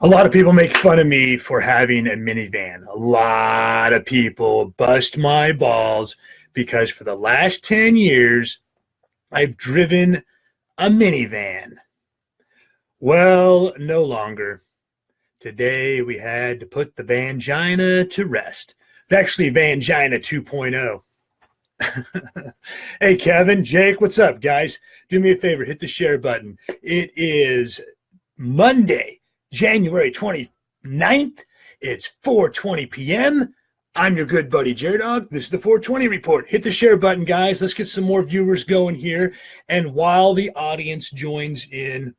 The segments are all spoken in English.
A lot of people make fun of me for having a minivan. A lot of people bust my balls because for the last 10 years, I've driven a minivan. Well, no longer. Today, we had to put the Vangina to rest. It's actually Vangina 2.0. Hey, Kevin, Jake, what's up, guys? Do me a favor, hit the share button. It is Monday, January 29th. It's 4:20 p.m. I'm your good buddy, JerDog. This is the 420 report. Hit the share button, guys. Let's get some more viewers going here. And while the audience joins in,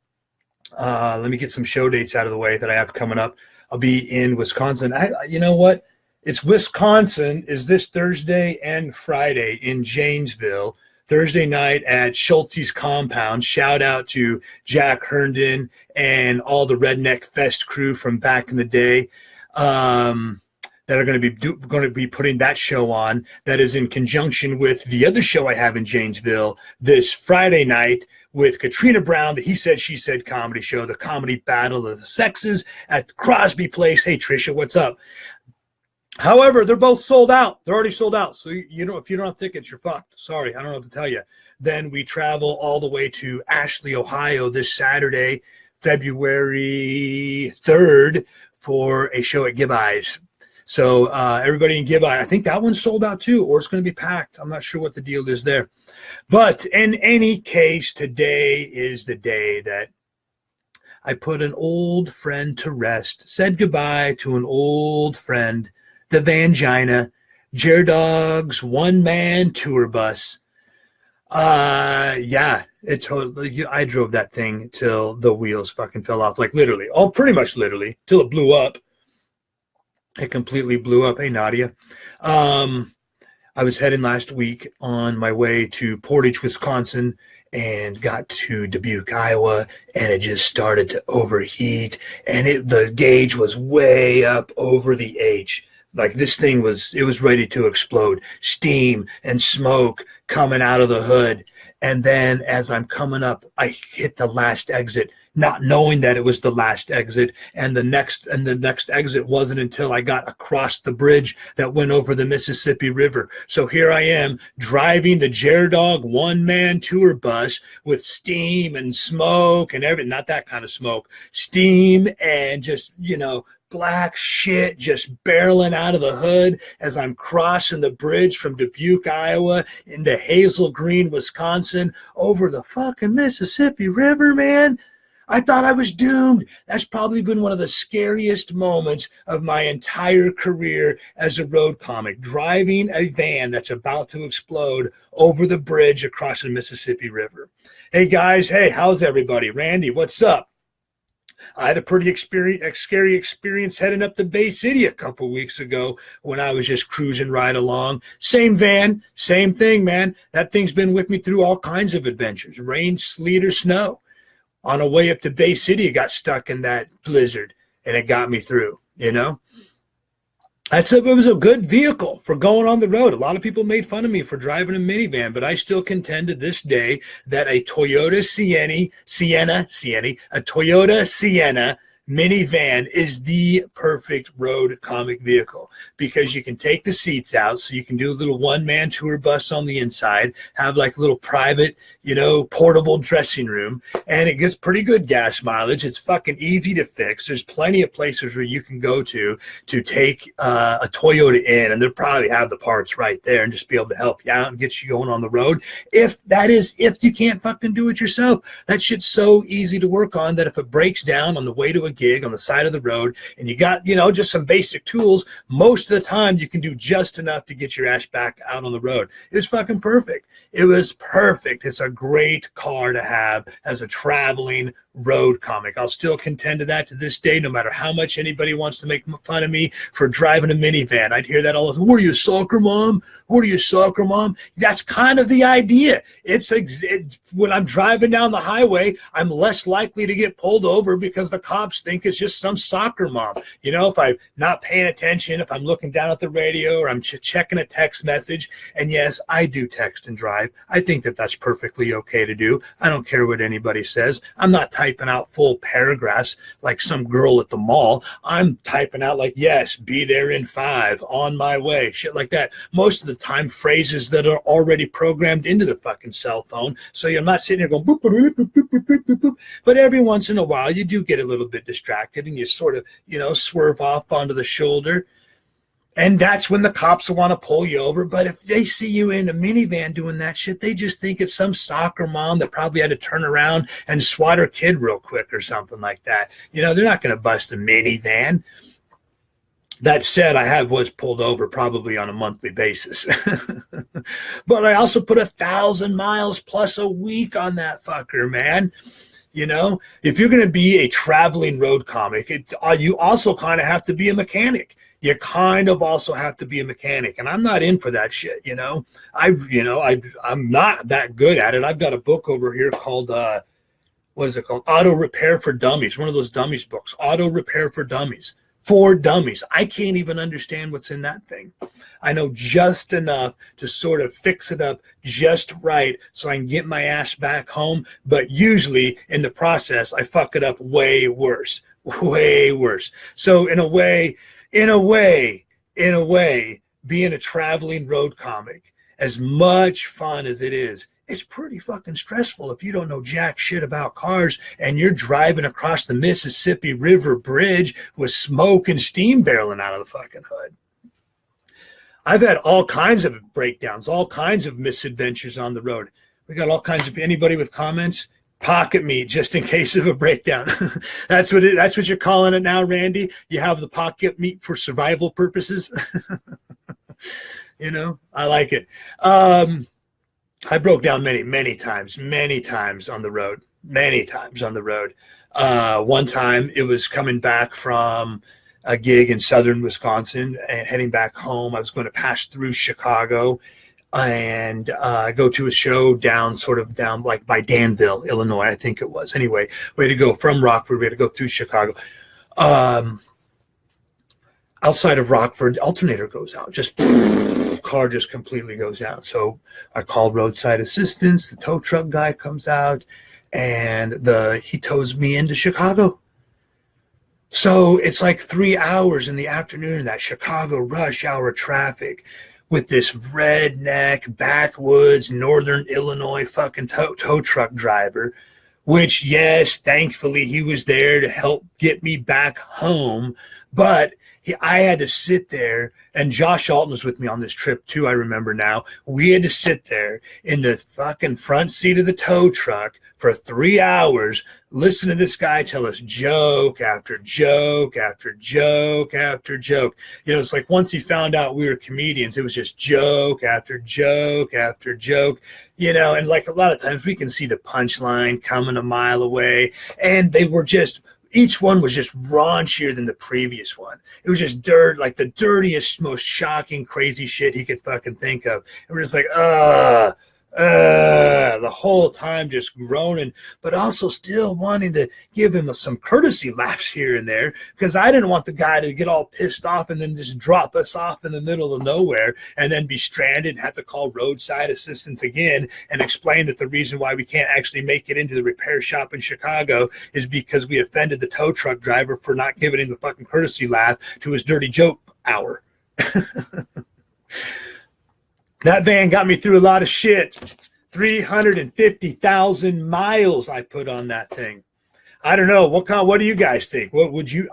let me get some show dates out of the way that I have coming up. I'll be in Wisconsin. You know what? It's Wisconsin is this Thursday and Friday in Janesville. Thursday night at Schultz's compound. Shout out to Jack Herndon and all the Redneck Fest crew from back in the day that are going to be putting that show on. That is in conjunction with the other show I have in Janesville this Friday night with Katrina Brown, the He Said, She Said comedy show, the comedy battle of the sexes at Crosby Place. Hey, Trisha, what's up? However, they're both sold out. They're already sold out. So, you know, if you don't have tickets, you're fucked. Sorry, I don't know what to tell you. Then we travel all the way to Ashley, Ohio this Saturday, February 3rd for a show at Give Eyes. So everybody in Give Eye, I think that one's sold out too, or it's going to be packed. I'm not sure what the deal is there. But in any case, today is the day that I put an old friend to rest, said goodbye to an old friend, the Vangina, JerDog's one-man tour bus. Yeah, it totally. I drove that thing till the wheels fucking fell off, like literally, pretty much literally, till it blew up. It completely blew up. Hey, Nadia. I was heading last week on my way to Portage, Wisconsin, and got to Dubuque, Iowa, and it just started to overheat, and the gauge was way up over the H. Like this thing was ready to explode. Steam and smoke coming out of the hood. And then as I'm coming up, I hit the last exit, not knowing that it was the last exit. And the next exit wasn't until I got across the bridge that went over the Mississippi River. So here I am driving the JerDog one-man tour bus with steam and smoke and everything. Not that kind of smoke. Steam and just, black shit just barreling out of the hood as I'm crossing the bridge from Dubuque, Iowa into Hazel Green, Wisconsin over the fucking Mississippi River, man. I thought I was doomed. That's probably been one of the scariest moments of my entire career as a road comic, driving a van that's about to explode over the bridge across the Mississippi River. Hey guys, hey, how's everybody? Randy, what's up? I had a pretty scary experience heading up to Bay City a couple weeks ago when I was just cruising right along. Same van, same thing, man. That thing's been with me through all kinds of adventures, rain, sleet, or snow. On the way up to Bay City, it got stuck in that blizzard, and it got me through, It was a good vehicle for going on the road. A lot of people made fun of me for driving a minivan, but I still contend to this day that a Toyota Sienna minivan is the perfect road comic vehicle because you can take the seats out, so you can do a little one-man tour bus on the inside, have like a little private, portable dressing room, and it gets pretty good gas mileage. It's fucking easy to fix. There's plenty of places where you can go to take a Toyota in, and they'll probably have the parts right there and just be able to help you out and get you going on the road. If you can't fucking do it yourself, that shit's so easy to work on that if it breaks down on the way to a gig on the side of the road and you got just some basic tools, most of the time you can do just enough to get your ass back out on the road. It was fucking perfect. It was perfect. It's a great car to have as a traveling road comic. I'll still contend to that to this day, no matter how much anybody wants to make fun of me for driving a minivan. I'd hear that all the time. What are you, a soccer mom? What are you, a soccer mom? That's kind of the idea. It's when I'm driving down the highway, I'm less likely to get pulled over because the cops think it's just some soccer mom. If I'm not paying attention, if I'm looking down at the radio or I'm checking a text message, and yes, I do text and drive. I think that that's perfectly okay to do. I don't care what anybody says. I'm not typing typing out full paragraphs like some girl at the mall. I'm typing out like, yes, be there in 5, on my way, shit like that. Most of the time, phrases that are already programmed into the fucking cell phone. So you're not sitting there going, boop, boop, boop, boop, boop, boop, boop, boop. But every once in a while, you do get a little bit distracted and you sort of, swerve off onto the shoulder. And that's when the cops will want to pull you over. But if they see you in a minivan doing that shit, they just think it's some soccer mom that probably had to turn around and swat her kid real quick or something like that. They're not going to bust a minivan. That said, I was pulled over probably on a monthly basis. But I also put 1,000 miles plus a week on that fucker, man. If you're going to be a traveling road comic, you also kind of have to be a mechanic. You kind of also have to be a mechanic, and I'm not in for that shit. I'm not that good at it. I've got a book over here called what is it called? Auto Repair for Dummies. One of those dummies books. Auto Repair for Dummies. For dummies. I can't even understand what's in that thing. I know just enough to sort of fix it up just right so I can get my ass back home. But usually in the process, I fuck it up way worse. Way worse. So in a way, being a traveling road comic, as much fun as it is, it's pretty fucking stressful if you don't know jack shit about cars and you're driving across the Mississippi River Bridge with smoke and steam barreling out of the fucking hood. I've had all kinds of breakdowns, all kinds of misadventures on the road. We got all kinds of, anybody with comments? Pocket meat, just in case of a breakdown. That's what you're calling it now, Randy? You have the pocket meat for survival purposes? I like it. I broke down many times on the road. One time it was coming back from a gig in southern Wisconsin and heading back home. I was going to pass through Chicago and go to a show down like by Danville, Illinois, I think it was. Anyway, we had to go from Rockford. We had to go through Chicago. Outside of Rockford, the alternator goes out. Car just completely goes out. So I called roadside assistance. The tow truck guy comes out and he tows me into Chicago. So it's like 3 hours in the afternoon in that Chicago rush hour traffic with this redneck backwoods northern Illinois fucking tow truck driver, which, yes, thankfully he was there to help get me back home. But I had to sit there, and Josh Alton was with me on this trip too, I remember now. We had to sit there in the fucking front seat of the tow truck for 3 hours, listen to this guy tell us joke after joke after joke after joke. It's like once he found out we were comedians, it was just joke after joke after joke, and like a lot of times we can see the punchline coming a mile away, and they were just, each one was just raunchier than the previous one. It was just like the dirtiest, most shocking, crazy shit he could fucking think of. And we're just like, the whole time just groaning, but also still wanting to give him some courtesy laughs here and there, because I didn't want the guy to get all pissed off and then just drop us off in the middle of nowhere and then be stranded and have to call roadside assistance again and explain that the reason why we can't actually make it into the repair shop in Chicago is because we offended the tow truck driver for not giving him the fucking courtesy laugh to his dirty joke hour. That van got me through a lot of shit. 350,000 miles I put on that thing. I don't know. What do you guys think? What would you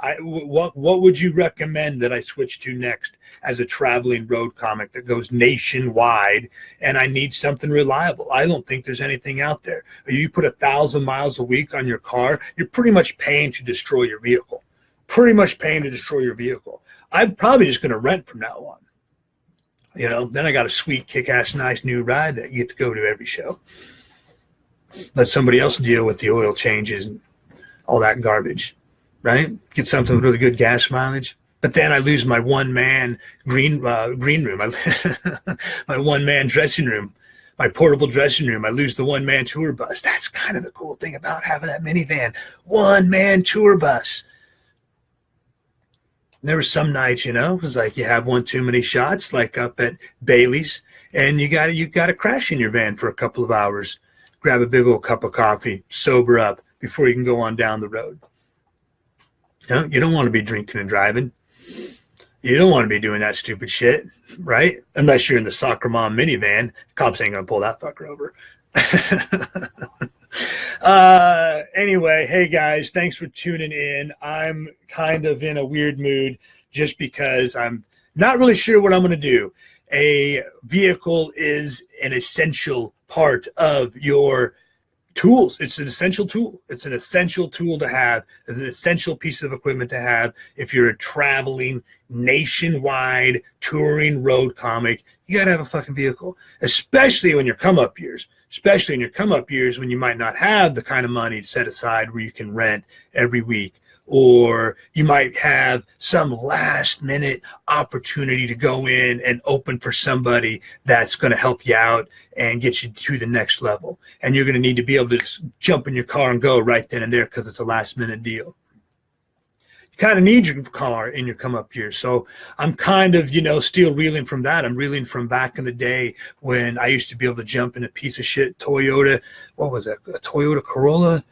recommend that I switch to next as a traveling road comic that goes nationwide and I need something reliable? I don't think there's anything out there. You put 1,000 miles a week on your car, you're pretty much paying to destroy your vehicle. I'm probably just going to rent from now on. Then I got a sweet, kick-ass, nice new ride that you get to go to every show. Let somebody else deal with the oil changes and all that garbage, right? Get something with really good gas mileage. But then I lose my one-man green room, my one-man dressing room, my portable dressing room. I lose the one-man tour bus. That's kind of the cool thing about having that minivan. One-man tour bus. There were some nights, it was like you have one too many shots, like up at Bailey's, and you got to crash in your van for a couple of hours, grab a big old cup of coffee, sober up, before you can go on down the road. No, you don't want to be drinking and driving. You don't want to be doing that stupid shit, right? Unless you're in the soccer mom minivan. Cops ain't going to pull that fucker over. Anyway, hey guys, thanks for tuning in. I'm kind of in a weird mood just because I'm not really sure what I'm going to do. A vehicle is an essential part of your tools. It's an essential tool. It's an essential tool to have. It's an essential piece of equipment to have if you're a traveling, nationwide, touring road comic. You got to have a fucking vehicle, especially when you're come up years. Especially in your come up years when you might not have the kind of money to set aside where you can rent every week, or you might have some last minute opportunity to go in and open for somebody that's going to help you out and get you to the next level. And you're going to need to be able to just jump in your car and go right then and there because it's a last minute deal. You kind of need your car in your come up years. So I'm kind of, still reeling from that. I'm reeling from back in the day when I used to be able to jump in a piece of shit Toyota. What was that? A Toyota Corolla?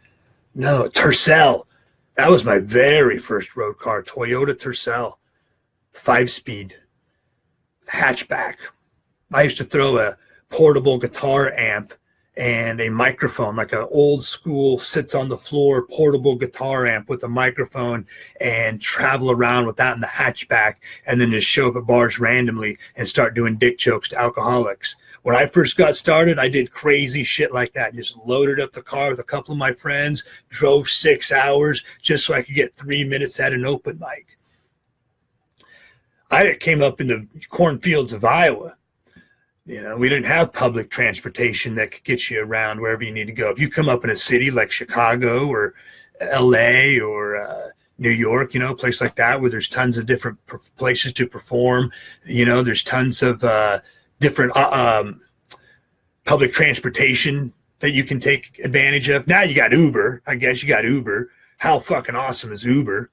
No, Tercel. That was my very first road car, Toyota Tercel, 5-speed, hatchback. I used to throw a portable guitar amp and a microphone, like an old school sits on the floor portable guitar amp with a microphone, and travel around with that in the hatchback, and then just show up at bars randomly and start doing dick jokes to alcoholics. When I first got started, I did crazy shit like that. Just loaded up the car with a couple of my friends, drove 6 hours just so I could get 3 minutes at an open mic. I came up in the cornfields of Iowa. We didn't have public transportation that could get you around wherever you need to go. If you come up in a city like Chicago or LA or New York, a place like that where there's tons of different places to perform, there's tons of different public transportation that you can take advantage of. Now you got Uber. I guess you got Uber. How fucking awesome is Uber?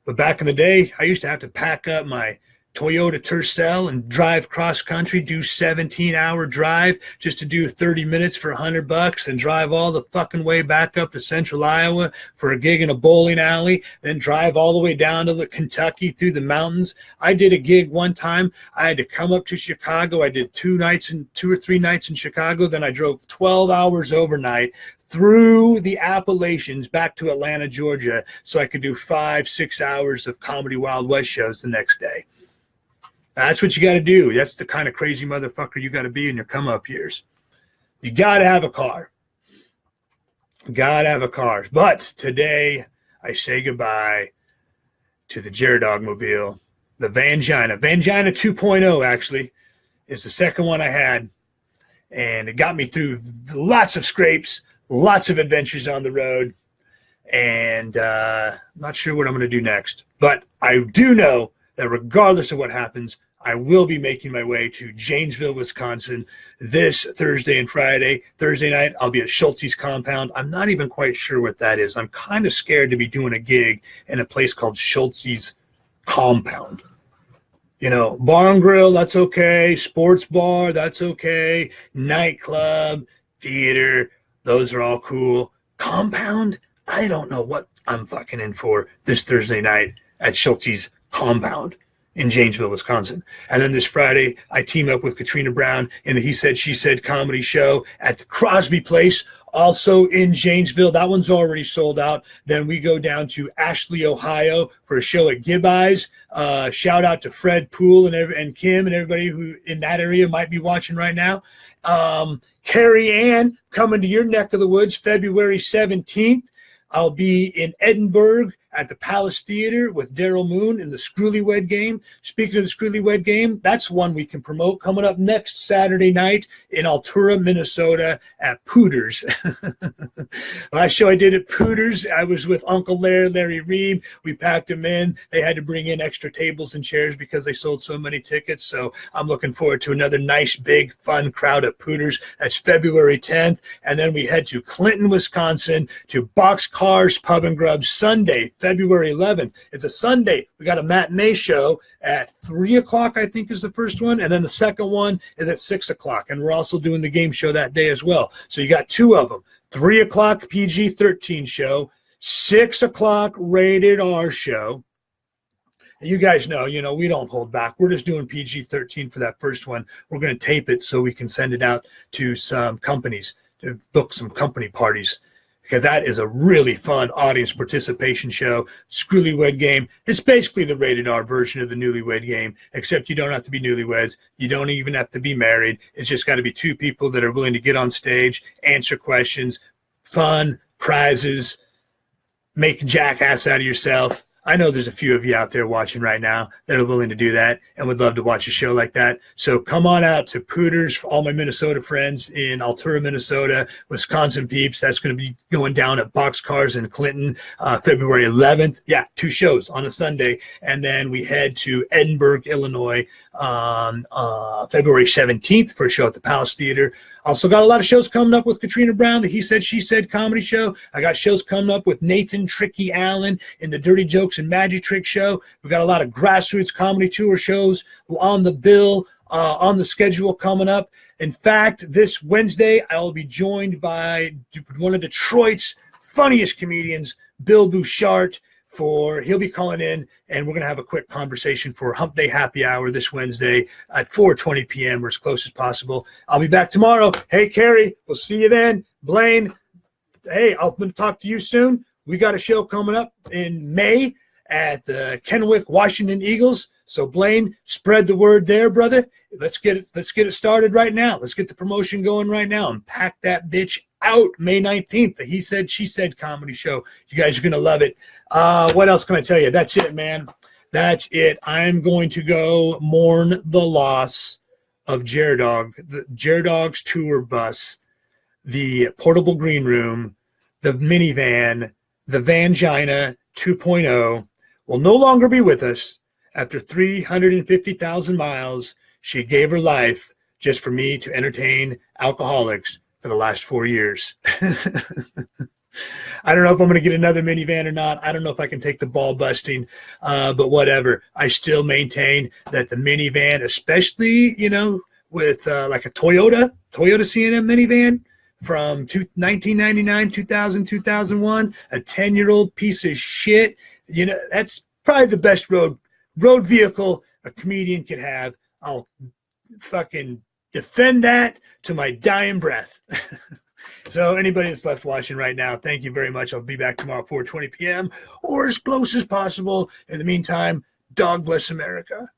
But back in the day, I used to have to pack up my Toyota Tercel and drive cross country, do 17-hour drive just to do 30 minutes for $100 and drive all the fucking way back up to central Iowa for a gig in a bowling alley, then drive all the way down to the Kentucky through the mountains. I did a gig one time. I had to come up to Chicago. I did 2 or 3 nights in Chicago. Then I drove 12 hours overnight through the Appalachians back to Atlanta, Georgia, so I could do 5-6 hours of Comedy Wild West shows the next day. That's what you got to do. That's the kind of crazy motherfucker you got to be in your come-up years. You got to have a car. Got to have a car. But today, I say goodbye to the JerDog mobile, the Vangina. Vangina 2.0, actually, is the second one I had. And it got me through lots of scrapes, lots of adventures on the road. And I'm not sure what I'm going to do next. But I do know that regardless of what happens, I will be making my way to Janesville, Wisconsin this Thursday and Friday. Thursday night, I'll be at Schulte's Compound. I'm not even quite sure what that is. I'm kind of scared to be doing a gig in a place called Schulte's Compound. Bar and grill, that's okay. Sports bar, that's okay. Nightclub, theater, those are all cool. Compound, I don't know what I'm fucking in for this Thursday night at Schulte's Compound in Janesville, Wisconsin. And then this Friday, I team up with Katrina Brown in the He Said, She Said comedy show at the Crosby Place, also in Janesville. That one's already sold out. Then we go down to Ashley, Ohio for a show at Gib Eyes. Shout out to Fred Poole and Kim and everybody who in that area might be watching right now. Carrie Ann coming to your neck of the woods February 17th. I'll be in Edinburgh at the Palace Theater with Daryl Moon in the Screwlywed Game. Speaking of the Screwlywed Game, that's one we can promote coming up next Saturday night in Altura, Minnesota at Pooters. Last show I did at Pooters, I was with Uncle Larry Reed. We packed them in. They had to bring in extra tables and chairs because they sold so many tickets. So I'm looking forward to another nice, big, fun crowd at Pooters. That's February 10th. And then we head to Clinton, Wisconsin to Boxcars Pub and Grub Sunday, February 11th. It's a Sunday. We got a matinee show at 3 o'clock, I think is the first one. And then the second one is at 6 o'clock. And we're also doing the game show that day as well. So you got 2 of them. 3 o'clock PG-13 show, 6 o'clock rated R show. You guys know, we don't hold back. We're just doing PG-13 for that first one. We're going to tape it so we can send it out to some companies to book some company parties, because that is a really fun audience participation show. Newlywed Game. It's basically the rated R version of the Newlywed Game, except you don't have to be newlyweds. You don't even have to be married. It's just got to be two people that are willing to get on stage, answer questions, fun, prizes, make a jackass out of yourself. I know there's a few of you out there watching right now that are willing to do that and would love to watch a show like that. So come on out to Pooters for all my Minnesota friends in Altura, Minnesota, Wisconsin peeps. That's going to be going down at Boxcars in Clinton, February 11th. Yeah, 2 shows on a Sunday. And then we head to Edinburgh, Illinois on February 17th for a show at the Palace Theater. Also got a lot of shows coming up with Katrina Brown, the He Said, She Said comedy show. I got shows coming up with Nathan Tricky Allen in the Dirty Jokes and Magic Trick show. We got a lot of grassroots comedy tour shows on the bill, on the schedule coming up. In fact, this Wednesday, I'll be joined by one of Detroit's funniest comedians, Bill Bouchard. He'll be calling in, and we're going to have a quick conversation for Hump Day Happy Hour this Wednesday at 4:20 p.m. or as close as possible. I'll be back tomorrow. Hey, Carrie, we'll see you then. Blaine, hey, I'm going to talk to you soon. We got a show coming up in May at the Kennewick Washington Eagles. So Blaine, spread the word there, brother. Let's get it started right now. Let's get the promotion going right now and pack that bitch out May 19th. The He Said, She Said comedy show. You guys are going to love it. What else can I tell you? That's it, man. That's it. I'm going to go mourn the loss of JerDog, the JerDog's tour bus, the portable green room, the minivan, the Vangina 2.0 will no longer be with us. After 350,000 miles, she gave her life just for me to entertain alcoholics for the last 4 years. I don't know if I'm going to get another minivan or not. I don't know if I can take the ball busting, but whatever. I still maintain that the minivan, especially, with like a Toyota C&M minivan from 1999, 2000, 2001, a 10-year-old piece of shit, that's probably the best road vehicle a comedian could have. I'll fucking defend that to my dying breath. So anybody that's left watching right now, thank you very much. I'll be back tomorrow 4:20 p.m. or as close as possible. In the meantime, dog bless America.